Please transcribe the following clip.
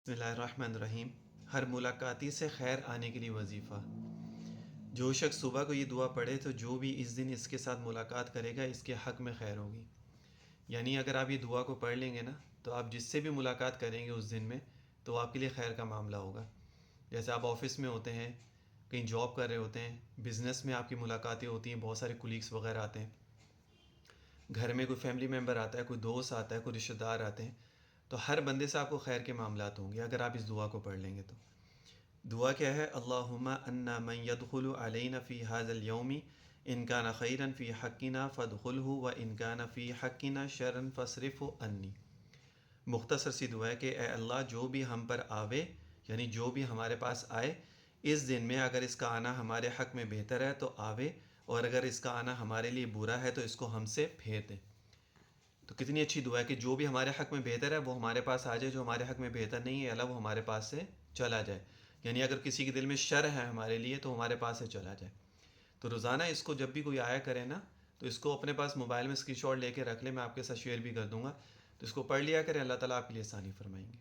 بسم اللہ الرحمن الرحیم۔ ہر ملاقاتی سے خیر آنے کے لیے وظیفہ۔ جو شخص صبح کو یہ دعا پڑھے تو جو بھی اس دن اس کے ساتھ ملاقات کرے گا اس کے حق میں خیر ہوگی۔ یعنی اگر آپ یہ دعا کو پڑھ لیں گے نا تو آپ جس سے بھی ملاقات کریں گے اس دن میں تو آپ کے لیے خیر کا معاملہ ہوگا۔ جیسے آپ آفس میں ہوتے ہیں، کہیں جاب کر رہے ہوتے ہیں، بزنس میں آپ کی ملاقاتیں ہوتی ہیں، بہت سارے کولیگس وغیرہ آتے ہیں، گھر میں کوئی فیملی ممبر آتا ہے، کوئی دوست آتا ہے، کوئی رشتہ دار آتے ہیں، تو ہر بندے سے آپ کو خیر کے معاملات ہوں گے اگر آپ اس دعا کو پڑھ لیں گے تو۔ دعا کیا ہے؟ اللہم انا من يدخل علینا فی هذا اليوم ان کان خیرا فی حقنا فادخلہ و ان کان فی حقنا شرا فاصرفہ عنی۔ مختصر سی دعا ہے کہ اے اللہ جو بھی ہم پر آوے، یعنی جو بھی ہمارے پاس آئے اس دن میں، اگر اس کا آنا ہمارے حق میں بہتر ہے تو آوے، اور اگر اس کا آنا ہمارے لیے برا ہے تو اس کو ہم سے پھیر دے۔ تو کتنی اچھی دعا ہے کہ جو بھی ہمارے حق میں بہتر ہے وہ ہمارے پاس آ جائے، جو ہمارے حق میں بہتر نہیں ہے اللہ وہ ہمارے پاس سے چلا جائے۔ یعنی اگر کسی کے دل میں شر ہے ہمارے لیے تو ہمارے پاس سے چلا جائے۔ تو روزانہ اس کو جب بھی کوئی آیا کرے نا تو اس کو اپنے پاس موبائل میں اسکرین شاٹ لے کے رکھ لے، میں آپ کے ساتھ شیئر بھی کر دوں گا، تو اس کو پڑھ لیا کریں، اللہ تعالیٰ آپ کے لیے آسانی فرمائیں گے۔